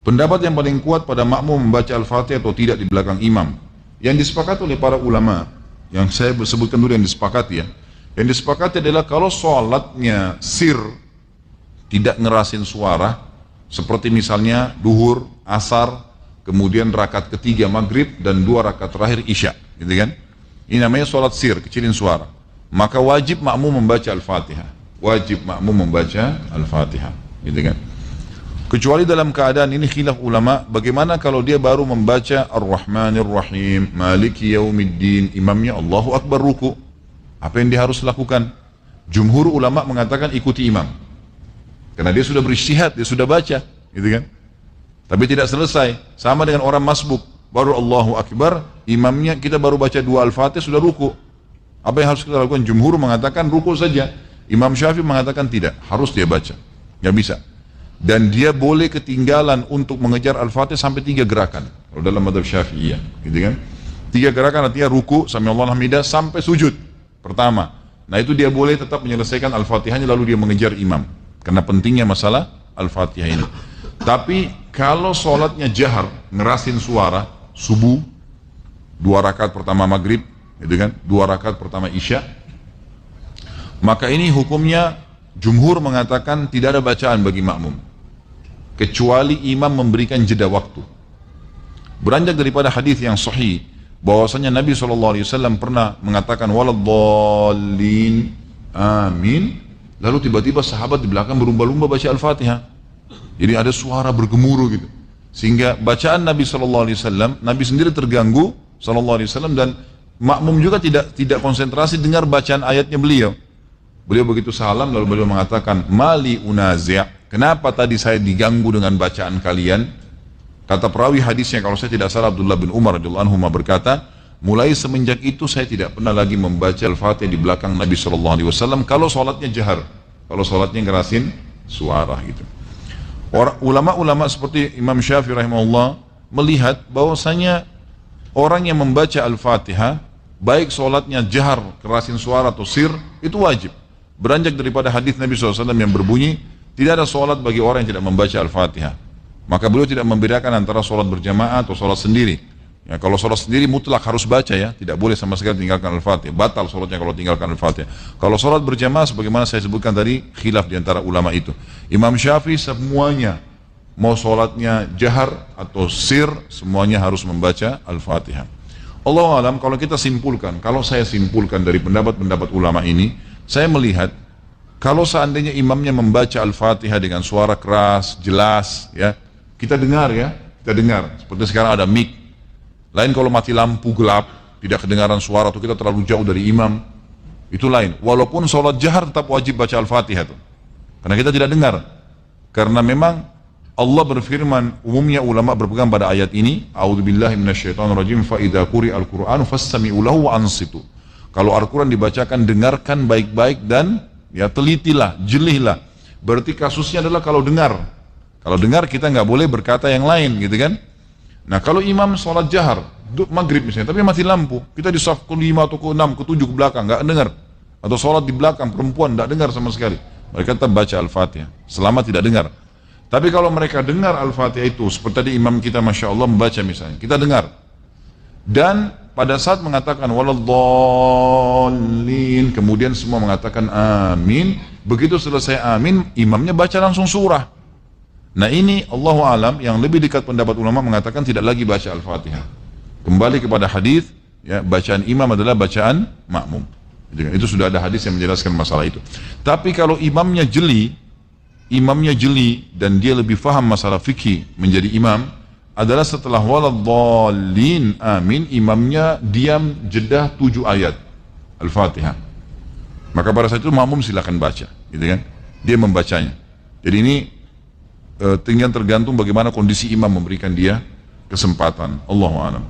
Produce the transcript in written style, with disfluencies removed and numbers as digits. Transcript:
Pendapat yang paling kuat pada makmum membaca Al-Fatihah atau tidak di belakang imam, yang disepakati oleh para ulama, yang saya sebutkan dulu yang disepakati ya. Yang disepakati adalah kalau sholatnya sir, tidak ngerasin suara, seperti misalnya duhur, asar, kemudian rakaat ketiga maghrib dan 2 rakaat terakhir isya, gitu kan? Ini namanya sholat sir, kecilin suara. Maka wajib makmum membaca Al-Fatihah. Wajib makmum membaca Al-Fatihah, gitu kan? Kecuali dalam keadaan ini khilaf ulama, bagaimana kalau dia baru membaca Ar-Rahmanir Rahim, Maliki Yaumiddin, imamnya Allahu Akbar ruku. Apa yang dia harus lakukan? Jumhur ulama mengatakan ikuti imam. Karena dia sudah berijtihad, dia sudah baca, gitu kan? Tapi tidak selesai, sama dengan orang masbuk, baru Allahu Akbar, imamnya kita baru baca 2 Al-Fatihah sudah ruku. Apa yang harus kita lakukan? Jumhur mengatakan ruku saja. Imam Syafi'i mengatakan tidak, harus dia baca. Nggak bisa. Dan dia boleh ketinggalan untuk mengejar Al-Fatihah sampai 3 gerakan. Kalau dalam madhab Syafi'iyah, gitu kan? 3 gerakan artinya ruku, sami Allahu hamidah, sampai sujud pertama. Nah itu dia boleh tetap menyelesaikan Al-Fatihahnya lalu dia mengejar imam. Karena pentingnya masalah Al-Fatihah ini. Tapi kalau sholatnya jahar, ngerasin suara, subuh, 2 rakaat pertama maghrib, gitu kan? 2 rakaat pertama isya, maka ini hukumnya jumhur mengatakan tidak ada bacaan bagi makmum, kecuali imam memberikan jeda waktu. Beranjak daripada hadis yang sahih bahwasanya Nabi SAW pernah mengatakan waladdallin amin, lalu tiba-tiba sahabat di belakang berlumba-lumba baca Al-Fatihah. Jadi ada suara bergemuruh gitu, sehingga bacaan Nabi SAW, Nabi sendiri terganggu SAW, dan makmum juga tidak konsentrasi dengar bacaan ayatnya beliau. Beliau begitu salam lalu beliau mengatakan mali unazi', kenapa tadi saya diganggu dengan bacaan kalian? Kata perawi hadisnya kalau saya tidak salah Abdullah bin Umar radhiyallahu anhu berkata, mulai semenjak itu saya tidak pernah lagi membaca Al-Fatihah di belakang Nabi SAW kalau sholatnya jahar, kalau sholatnya ngerasin suara gitu. Ulama-ulama seperti Imam Syafi'i rahimahullah melihat bahwasanya orang yang membaca Al-Fatihah baik sholatnya jahar, kerasin suara atau sir, itu wajib. Beranjak daripada hadis Nabi SAW yang berbunyi tidak ada sholat bagi orang yang tidak membaca Al-Fatihah. Maka beliau tidak membedakan antara sholat berjamaah atau sholat sendiri. Ya, kalau sholat sendiri mutlak harus baca ya, tidak boleh sama sekali tinggalkan Al-Fatihah, batal sholatnya kalau tinggalkan Al-Fatihah. Kalau sholat berjamaah sebagaimana saya sebutkan tadi, khilaf diantara ulama itu. Imam Syafi'i semuanya, mau sholatnya jahar atau sir, semuanya harus membaca Al-Fatihah. Allahu alam, kalau kita simpulkan, kalau saya simpulkan dari pendapat-pendapat ulama ini, saya melihat kalau seandainya imamnya membaca Al-Fatihah dengan suara keras, jelas, ya, kita dengar ya, kita dengar. Seperti sekarang ada mic. Lain kalau mati lampu gelap, tidak kedengaran suara atau kita terlalu jauh dari imam, itu lain. Walaupun sholat jahar tetap wajib baca Al-Fatihah tuh, karena kita tidak dengar. Karena memang Allah berfirman, umumnya ulama berpegang pada ayat ini, a'udzubillahi minasyaitonirrajim, fa idza quri'al qur'anu fastami'u lahu wa ansitu. Kalau Al-Quran dibacakan, dengarkan baik-baik dan ya telitilah, jelihlah. Berarti kasusnya adalah kalau dengar. Kalau dengar kita nggak boleh berkata yang lain, gitu kan? Nah kalau imam sholat jahar, maghrib misalnya, tapi mati lampu, kita di saf ke-5 atau ke-6, ke-7 ke belakang, nggak dengar. Atau sholat di belakang, perempuan nggak dengar sama sekali. Mereka tetap baca Al-Fatihah, selama tidak dengar. Tapi kalau mereka dengar Al-Fatihah itu, seperti tadi imam kita Masya Allah membaca misalnya, kita dengar. Dan pada saat mengatakan waladdallin, kemudian semua mengatakan amin, begitu selesai amin, imamnya baca langsung surah. Nah ini Allahu alam, yang lebih dekat pendapat ulama mengatakan tidak lagi baca Al-Fatihah. Kembali kepada hadis, ya, bacaan imam adalah bacaan makmum. Itu sudah ada hadis yang menjelaskan masalah itu. Tapi kalau imamnya jeli dan dia lebih faham masalah fikih menjadi imam, adalah setelah waladdallin amin, imamnya diam jeda 7 ayat Al-Fatihah. Maka pada saat itu makmum silakan baca, gitu kan? Dia membacanya. Jadi ini tinggal tergantung bagaimana kondisi imam memberikan dia kesempatan. Allahu a'lam.